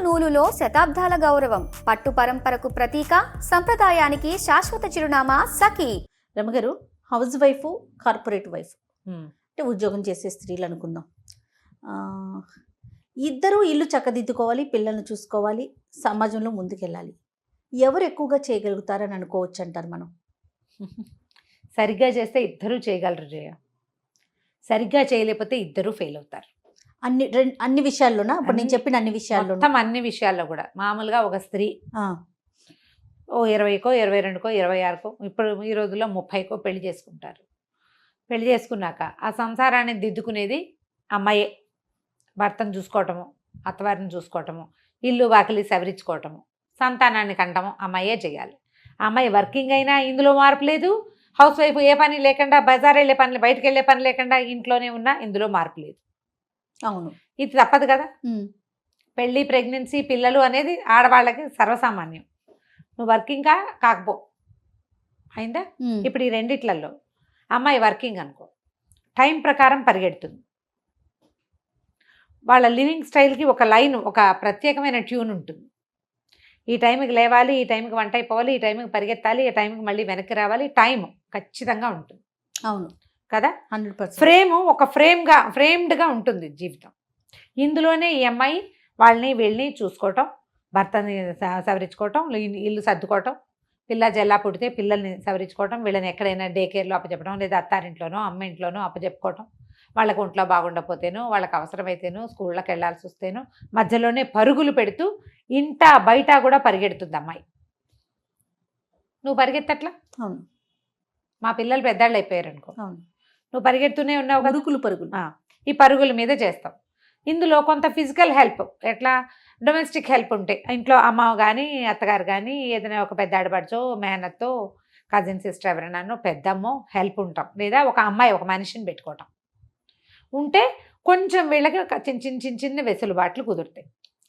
నూలులో శతాబ్దాల గౌరవం, పట్టు పరంపరకు ప్రతీక, సంప్రదాయానికి శాశ్వత చిరునామా సఖీ. రమగారు, హౌస్ వైఫ్, కార్పొరేట్ వైఫ్ అంటే ఉద్యోగం చేసే స్త్రీలు అనుకుందాం. ఇద్దరూ ఇల్లు చక్కదిద్దుకోవాలి, పిల్లల్ని చూసుకోవాలి, సమాజంలో ముందుకెళ్ళాలి. ఎవరు ఎక్కువగా చేయగలుగుతారని అనుకోవచ్చు అంటారు మనం? సరిగ్గా చేస్తే ఇద్దరూ చేయగలరు జయ. సరిగ్గా చేయలేకపోతే ఇద్దరూ ఫెయిల్ అవుతారు. అన్ని విషయాల్లోనా? ఇప్పుడు నేను చెప్పిన అన్ని విషయాల్లో, మొత్తం అన్ని విషయాల్లో కూడా. మామూలుగా ఒక స్త్రీ ఓ 20కో 22కో 26కో ఇప్పుడు ఈ రోజుల్లో 30కో పెళ్లి చేసుకుంటారు. పెళ్లి చేసుకున్నాక ఆ సంసారాన్ని దిద్దుకునేది అమ్మాయే. భర్తను చూసుకోవటము, అత్తవారిని చూసుకోవటము, ఇల్లు వాకిలి సవరించుకోవటము, సంతానాన్ని కంటము అమ్మాయే చేయాలి. అమ్మాయి వర్కింగ్ అయినా ఇందులో మార్పు లేదు. హౌస్ వైఫ్ ఏ పని లేకుండా, బజార్ వెళ్ళే పని, బయటకు వెళ్ళే పని లేకుండా ఇంట్లోనే ఉన్నా ఇందులో మార్పు లేదు. అవును, ఇది తప్పదు కదా. పెళ్ళి, ప్రెగ్నెన్సీ, పిల్లలు అనేది ఆడవాళ్ళకి సర్వసామాన్యం. నువ్వు వర్కింగ్ కాకపో అయిందా. ఇప్పుడు ఈ రెండిట్లలో అమ్మాయి వర్కింగ్ అనుకో, టైం ప్రకారం పరిగెడుతుంది. వాళ్ళ లివింగ్ స్టైల్కి ఒక లైన్, ఒక ప్రత్యేకమైన ట్యూన్ ఉంటుంది. ఈ టైంకి లేవాలి, ఈ టైంకి వంట అయిపోవాలి, ఈ టైంకి పరిగెత్తాలి, ఈ టైంకి మళ్ళీ వెనక్కి రావాలి. టైం ఖచ్చితంగా ఉంటుంది. అవును కదా, 100%. ఫ్రేము ఒక ఫ్రేమ్డ్గా ఉంటుంది జీవితం. ఇందులోనే ఈ అమ్మాయి వాళ్ళని వీళ్ళని చూసుకోవటం, భర్తని సవరించుకోవటం, ఇల్లు సర్దుకోవటం, పిల్ల జల్లా పుడితే పిల్లల్ని సవరించుకోవటం, వీళ్ళని ఎక్కడైనా డే కేర్లో అప్పచెప్పడం, లేదా అత్తారింట్లోనో అమ్మ ఇంట్లోనో అప్పచెప్పుకోవటం, వాళ్ళకు ఒంట్లో బాగుండకపోతేనో, వాళ్ళకి అవసరమైతేనో, స్కూళ్ళకి వెళ్ళాల్సి వస్తేనో మధ్యలోనే పరుగులు పెడుతూ ఇంట బయట కూడా పరిగెడుతుంది అమ్మాయి. నువ్వు పరిగెత్తట్లా? అవును. మా పిల్లలు పెద్దాళ్ళు అయిపోయారు అనుకో, అవును, నువ్వు పరిగెడుతూనే ఉన్నావు కదా. పరుగులు ఈ పరుగుల మీద చేస్తావు. ఇందులో కొంత ఫిజికల్ హెల్ప్, ఎట్లా డొమెస్టిక్ హెల్ప్ ఉంటే ఇంట్లో అమ్మ కానీ అత్తగారు కానీ ఏదైనా ఒక పెద్ద ఆడపడుచో, మేనత్తో, కజిన్ సిస్టర్ ఎవరైనా పెద్దమ్మో హెల్ప్ ఉంటాం, లేదా ఒక అమ్మాయి ఒక మనిషిని పెట్టుకోవటం ఉంటే కొంచెం వీళ్ళకి చిన్న వెసులుబాట్లు కుదురుతాయి.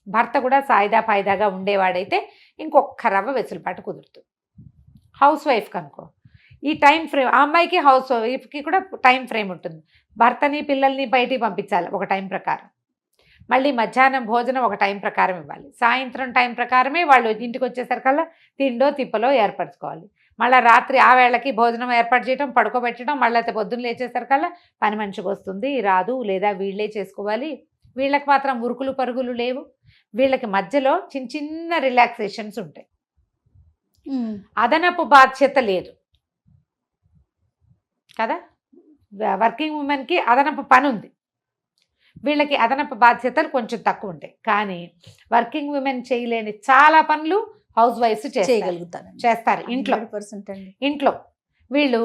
భర్త కూడా సాయిదాగా ఉండేవాడైతే ఇంకొక రవ్వ వెసులుబాటు కుదురుతుంది. హౌస్ వైఫ్కి అనుకో, ఈ టైం ఫ్రేమ్, ఆ అమ్మాయికి హౌస్ వైఫ్కి కూడా టైం ఫ్రేమ్ ఉంటుంది. భర్తని పిల్లల్ని బయటికి పంపించాలి ఒక టైం ప్రకారం, మళ్ళీ మధ్యాహ్నం భోజనం ఒక టైం ప్రకారం ఇవ్వాలి, సాయంత్రం టైం ప్రకారమే వాళ్ళు ఇంటికి వచ్చేసరికల్లా తిండో తిప్పలో ఏర్పరచుకోవాలి, మళ్ళీ రాత్రి ఆ వేళకి భోజనం ఏర్పాటు చేయడం, పడుకోబెట్టడం, మళ్ళీ అయితే పొద్దున్న లేచేసరికల్లా పని మనిషికి వస్తుంది రాదు, లేదా వీళ్ళే చేసుకోవాలి. వీళ్ళకి మాత్రం ఉరుకులు పరుగులు లేవు. వీళ్ళకి మధ్యలో చిన్న రిలాక్సేషన్స్ ఉంటాయి. అదనపు బాధ్యత లేదు కదా. వర్కింగ్ ఉమెన్కి అదనపు పని ఉంది, వీళ్ళకి అదనపు బాధ్యతలు కొంచెం తక్కువ ఉంటాయి. కానీ వర్కింగ్ ఉమెన్ చేయలేని చాలా పనులు హౌస్ వైఫ్స్ చేస్తారు ఇంట్లో. వీళ్ళు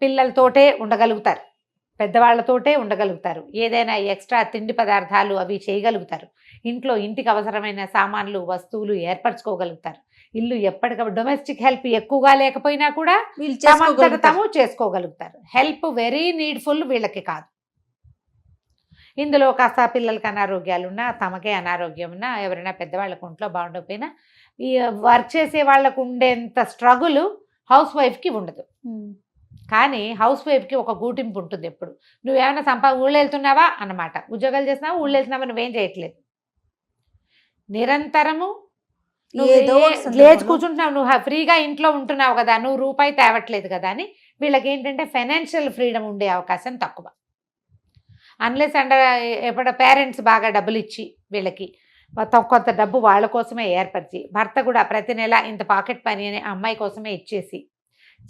పిల్లలతోటే ఉండగలుగుతారు, పెద్దవాళ్లతోటే ఉండగలుగుతారు, ఏదైనా ఎక్స్ట్రా తిండి పదార్థాలు అవి చేయగలుగుతారు, ఇంట్లో ఇంటికి అవసరమైన సామాన్లు వస్తువులు ఏర్పరచుకోగలుగుతారు, ఇల్లు ఎప్పటికప్పుడు డొమెస్టిక్ హెల్ప్ ఎక్కువగా లేకపోయినా కూడా తాము చేసుకోగలుగుతారు. హెల్ప్ వెరీ నీడ్ఫుల్ వీళ్ళకి కాదు. ఇందులో కాస్త పిల్లలకి అనారోగ్యాలు ఉన్నా, తమకే అనారోగ్యం ఉన్నా, ఎవరైనా పెద్దవాళ్ళకు ఒంట్లో బాగుండకపోయినా ఈ వర్క్ చేసే వాళ్ళకు ఉండేంత స్ట్రగుల్ హౌస్ వైఫ్కి ఉండదు. కానీ హౌస్ వైఫ్కి ఒక గూటింపు ఉంటుంది ఎప్పుడు. నువ్వేమైనా ఊళ్ళో వెళ్తున్నావా అన్నమాట, ఉద్యోగాలు చేస్తున్నావా, ఊళ్ళో వెళ్తున్నావా, నువ్వేం చేయట్లేదు, నిరంతరము లేచి కూర్చుంటున్నావు, నువ్వు ఫ్రీగా ఇంట్లో ఉంటున్నావు కదా, నువ్వు రూపాయి తేవట్లేదు కదా అని వీళ్ళకి ఏంటంటే ఫైనాన్షియల్ ఫ్రీడమ్ ఉండే అవకాశం తక్కువ. అన్లెస్ ఎప్పుడు పేరెంట్స్ బాగా డబ్బులు ఇచ్చి వీళ్ళకి కొంత డబ్బు వాళ్ళ కోసమే ఏర్పరిచి, భర్త కూడా ప్రతి నెల ఇంత పాకెట్ పని అని అమ్మాయి కోసమే ఇచ్చేసి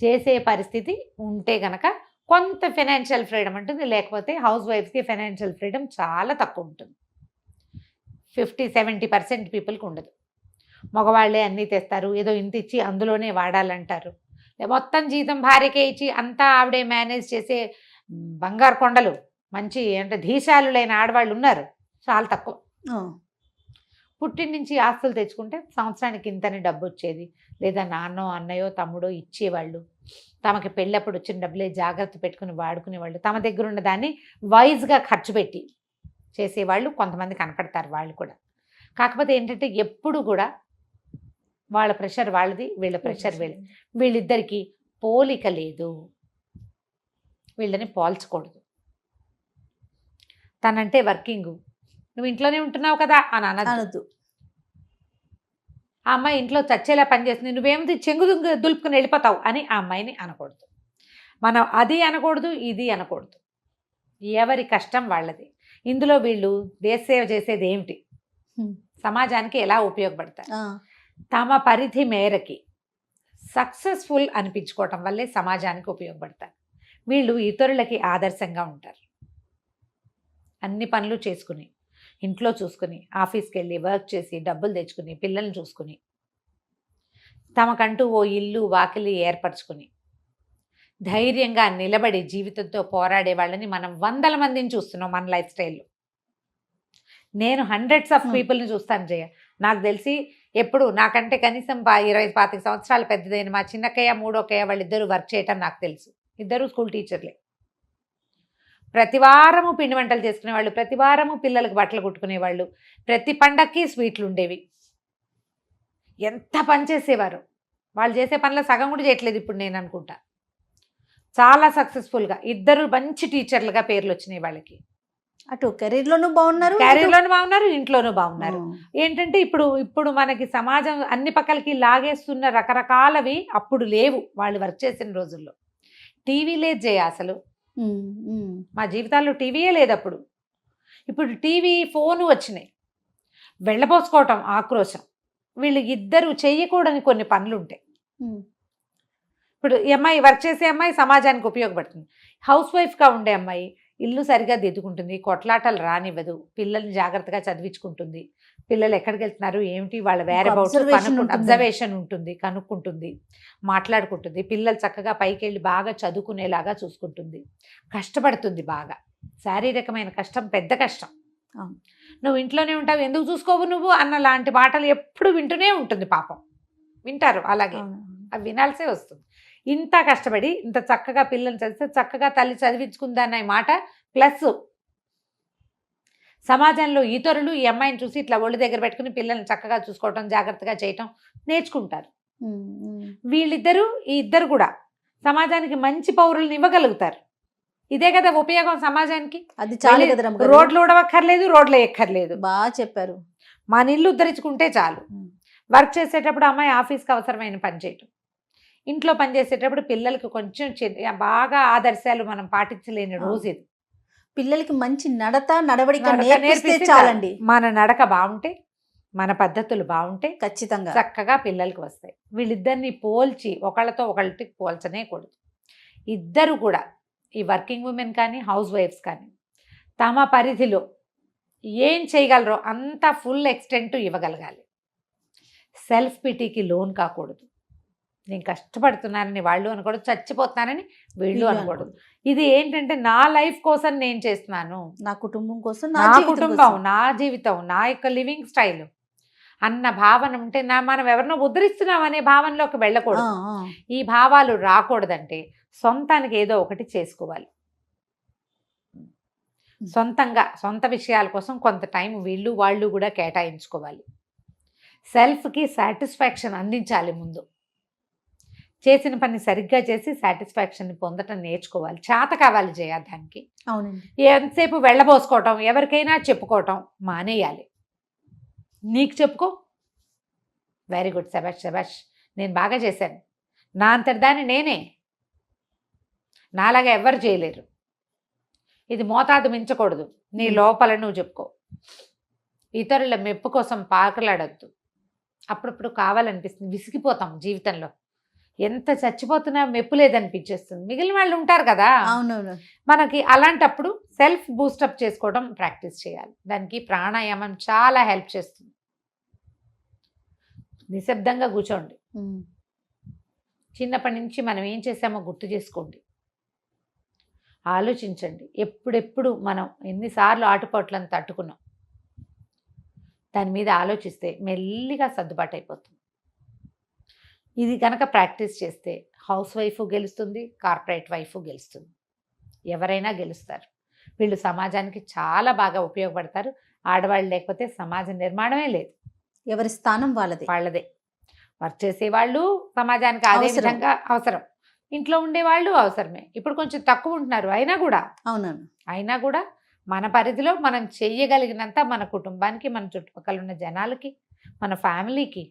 చేసే పరిస్థితి ఉంటే గనక కొంత ఫైనాన్షియల్ ఫ్రీడమ్ ఉంటుంది. లేకపోతే హౌస్ వైఫ్కి ఫైనాన్షియల్ ఫ్రీడమ్ చాలా తక్కువ ఉంటుంది. 50-70% పీపుల్కి ఉండదు. మగవాళ్ళే అన్నీ తెస్తారు, ఏదో ఇంత ఇచ్చి అందులోనే వాడాలంటారు, మొత్తం జీతం భార్యకే ఇచ్చి అంతా ఆవిడే మేనేజ్ చేసే బంగారు కొండలు మంచి అంటే ధీశాలులైన ఆడవాళ్ళు ఉన్నారు, చాలా తక్కువ. పుట్టిన నుంచి ఆస్తులు తెచ్చుకుంటే సంవత్సరానికి ఇంతని డబ్బు వచ్చేది, లేదా నాన్నో అన్నయ్యో తమ్ముడో ఇచ్చేవాళ్ళు, తమకి పెళ్ళప్పుడు వచ్చిన డబ్బులే జాగ్రత్త పెట్టుకుని వాడుకునేవాళ్ళు, తమ దగ్గర ఉన్న దాన్ని వైజ్గా ఖర్చు పెట్టి చేసేవాళ్ళు కొంతమంది కనపడతారు. వాళ్ళు కూడా కాకపోతే ఏంటంటే ఎప్పుడు కూడా వాళ్ళ ప్రెషర్ వాళ్ళది, వీళ్ళ ప్రెషర్ వీళ్ళిద్దరికీ పోలిక లేదు, వీళ్ళని పోల్చకూడదు. తనంటే వర్కింగ్, నువ్వు ఇంట్లోనే ఉంటున్నావు కదా అని అనద్దు. ఆ అమ్మాయి ఇంట్లో చచ్చేలా పనిచేస్తుంది, నువ్వేమిటి చెంగు దులుపుకుని వెళ్ళిపోతావు అని ఆ అమ్మాయిని అనకూడదు. మనం అది అనకూడదు, ఇది అనకూడదు. ఎవరి కష్టం వాళ్ళది. ఇందులో వీళ్ళు దేశ సేవ చేసేది ఏమిటి, సమాజానికి ఎలా ఉపయోగపడతారు, తమ పరిధి మేరకి సక్సెస్ఫుల్ అనిపించుకోవటం వల్లే సమాజానికి ఉపయోగపడతారు. వీళ్ళు ఇతరులకి ఆదర్శంగా ఉంటారు. అన్ని పనులు చేసుకుని, ఇంట్లో చూసుకుని, ఆఫీస్కి వెళ్ళి వర్క్ చేసి డబ్బులు తెచ్చుకుని, పిల్లల్ని చూసుకుని, తమకంటూ ఓ ఇల్లు వాకిలి ఏర్పరచుకుని ధైర్యంగా నిలబడి జీవితంతో పోరాడే వాళ్ళని మనం 100 మందిని చూస్తున్నాం మన లైఫ్ స్టైల్లో. నేను హండ్రెడ్స్ ఆఫ్ పీపుల్ని చూస్తాను జయ. నాకు తెలిసి ఎప్పుడు నాకంటే కనీసం 20-25 సంవత్సరాలు పెద్దదైన మా చిన్నక్కయ్య, మూడోక్కయ్య వాళ్ళిద్దరూ వర్క్ చేయటం నాకు తెలుసు. ఇద్దరు స్కూల్ టీచర్లే. ప్రతి వారము పిండి వంటలు చేసుకునేవాళ్ళు, ప్రతి వారము పిల్లలకు బట్టలు కుట్టుకునేవాళ్ళు, ప్రతి పండక్కి స్వీట్లు ఉండేవి. ఎంత పని చేసేవారు. వాళ్ళు చేసే పనుల సగం కూడా చేయట్లేదు ఇప్పుడు నేను అనుకుంటా. చాలా సక్సెస్ఫుల్గా ఇద్దరు మంచి టీచర్లుగా పేర్లు వచ్చినాయి వాళ్ళకి. అటు కెరీర్లోనూ బాగున్నారు, క్యారియర్లోనూ బాగున్నారు, ఇంట్లోనూ బాగున్నారు. ఏంటంటే ఇప్పుడు మనకి సమాజం అన్ని పక్కలకి లాగేస్తున్న రకరకాలవి అప్పుడు లేవు వాళ్ళు వర్క్ చేసిన రోజుల్లో. టీవీ లేదు జయ అసలు. మా జీవితాల్లో టీవీయే లేదు అప్పుడు. ఇప్పుడు టీవీ, ఫోను వచ్చినాయి. వెళ్ళబోసుకోవటం ఆక్రోశం. వీళ్ళు ఇద్దరు చేయకూడని కొన్ని పనులు ఉంటాయి. ఇప్పుడు ఈ అమ్మాయి వర్క్ చేసే అమ్మాయి సమాజానికి ఉపయోగపడుతుంది. హౌస్ వైఫ్గా ఉండే అమ్మాయి ఇల్లు సరిగా దిద్దుకుంటుంది, కొట్లాటలు రానివ్వదు, పిల్లల్ని జాగ్రత్తగా చదివించుకుంటుంది, పిల్లలు ఎక్కడికి వెళ్తున్నారు ఏమిటి వాళ్ళ వేరబౌట్స్ అబ్జర్వేషన్ ఉంటుంది, కనుక్కుంటుంది, మాట్లాడుకుంటుంది, పిల్లలు చక్కగా పైకి వెళ్ళి బాగా చదువుకునేలాగా చూసుకుంటుంది, కష్టపడుతుంది బాగా. శారీరకమైన కష్టం పెద్ద కష్టం. నువ్వు ఇంట్లోనే ఉంటావు, ఎందుకు చూసుకోవు నువ్వు అన్న లాంటి మాటలు ఎప్పుడు వింటూనే ఉంటుంది. పాపం వింటారు, అలాగే అవి వినాల్సే వస్తుంది. ఇంత కష్టపడి ఇంత చక్కగా పిల్లల్ని చదివిస్తే చక్కగా తల్లి చదివించుకుందన్న మాట ప్లస్ సమాజంలో ఇతరులు ఈ అమ్మాయిని చూసి ఇట్లా ఒళ్ళు దగ్గర పెట్టుకుని పిల్లల్ని చక్కగా చూసుకోవటం, జాగ్రత్తగా చేయటం నేర్చుకుంటారు. వీళ్ళిద్దరూ ఈ ఇద్దరు కూడా సమాజానికి మంచి పౌరులను ఇవ్వగలుగుతారు. ఇదే కదా ఉపయోగం సమాజానికి. అది చాలు కదా, రోడ్లు ఉడవక్కర్లేదు, రోడ్లు ఎక్కర్లేదు. బాగా చెప్పారు. మన ఇల్లు ఉద్ధరించుకుంటే చాలు. వర్క్ చేసేటప్పుడు అమ్మాయి ఆఫీస్కి అవసరమైన పని చేయటం, ఇంట్లో పని చేసేటప్పుడు పిల్లలకి కొంచెం బాగా ఆదర్శాలు మనం పాటించలేని రోజు ఇది. పిల్లలకి మంచి నడవడిక నేర్పిస్తే చాలండి. మన నడక బాగుంటే, మన పద్ధతులు బాగుంటే ఖచ్చితంగా చక్కగా పిల్లలకి వస్తాయి. వీళ్ళిద్దరిని పోల్చి ఒకళ్ళతో ఒకళ్ళకి పోల్చనే కూడదు. ఇద్దరు కూడా ఈ వర్కింగ్ ఉమెన్ కానీ హౌస్ వైఫ్స్ కానీ తమ పరిధిలో ఏం చేయగలరో అంత ఫుల్ ఎక్స్టెంట్ ఇవ్వగలగాలి. సెల్ఫ్ పిటీకి లోన్ కాకూడదు. నేను కష్టపడుతున్నానని వాళ్ళు అనకూడదు, చచ్చిపోతున్నానని వీళ్ళు అనకూడదు. ఇది ఏంటంటే నా లైఫ్ కోసం నేను చేస్తున్నాను, నా కుటుంబం కోసం, నా కుటుంబం, నా జీవితం, నా యొక్క లివింగ్ స్టైల్ అన్న భావన ఉంటే మనం ఎవరినో ఉద్ధరిస్తున్నాం అనే భావనలోకి వెళ్ళకూడదు. ఈ భావాలు రాకూడదంటే సొంతానికి ఏదో ఒకటి చేసుకోవాలి. సొంతంగా సొంత విషయాల కోసం కొంత టైం వీళ్ళు వాళ్ళు కూడా కేటాయించుకోవాలి. సెల్ఫ్కి సాటిస్ఫాక్షన్ అందించాలి. ముందు చేసిన పని సరిగ్గా చేసి సాటిస్ఫాక్షన్ని పొందటం నేర్చుకోవాలి. చేత కావాలి జయ దానికి. అవునండి. ఎంతసేపు వెళ్ళబోసుకోవటం, ఎవరికైనా చెప్పుకోవటం మానేయాలి. నీకు చెప్పుకో, వెరీ గుడ్, శబాష్ శబాష్, నేను బాగా చేశాను, నా అంతటి దాన్ని నేనే, నాలాగా ఎవ్వరు చేయలేరు, ఇది మోతాదు మించకూడదు, నీ లోపల నువ్వు చెప్పుకో. ఇతరుల మెప్పు కోసం పాకలాడద్దు. అప్పుడప్పుడు కావాలనిపిస్తుంది, విసిగిపోతాం జీవితంలో, ఎంత చచ్చిపోతున్నా మెప్పు లేదనిపించేస్తుంది. మిగిలిన వాళ్ళు ఉంటారు కదా, అవునవును, మనకి అలాంటప్పుడు సెల్ఫ్ బూస్టప్ చేసుకోవడం ప్రాక్టీస్ చేయాలి. దానికి ప్రాణాయామం చాలా హెల్ప్ చేస్తుంది. నిశ్శబ్దంగా కూర్చోండి, చిన్నప్పటి నుంచి మనం ఏం చేసామో గుర్తు చేసుకోండి, ఆలోచించండి. ఎప్పుడెప్పుడు మనం ఎన్నిసార్లు ఆటుపోట్లను తట్టుకున్నాం, దాని మీద ఆలోచిస్తే మెల్లిగా సర్దుబాటు అయిపోతుంది. ఇది కనుక ప్రాక్టీస్ చేస్తే హౌస్ వైఫ్ గెలుస్తుంది, కార్పొరేట్ వైఫ్ గెలుస్తుంది, ఎవరైనా గెలుస్తారు. వీళ్ళు సమాజానికి చాలా బాగా ఉపయోగపడతారు. ఆడవాళ్ళు లేకపోతే సమాజ నిర్మాణమే లేదు. ఎవరి స్థానం వాళ్ళదే. వర్క్ చేసేవాళ్ళు సమాజానికి అదే విధంగా అవసరం, ఇంట్లో ఉండేవాళ్ళు అవసరమే. ఇప్పుడు కొంచెం తక్కువ ఉంటున్నారు, అయినా కూడా మన పరిధిలో మనం చెయ్యగలిగినంత మన కుటుంబానికి, మన చుట్టుపక్కల ఉన్న జనాలకి, మన ఫ్యామిలీకి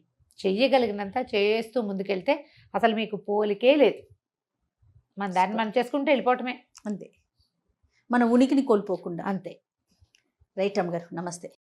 చెయ్యగలిగినంత చేస్తూ ముందుకెళ్తే అసలు మీకు పోలికే లేదు. మన దాన్ని మనం చేసుకుంటూ వెళ్ళిపోవటమే. అంతే, మన ఉనికిని కోల్పోకుండా. అంతే. రైట్ అమ్మగారు, నమస్తే.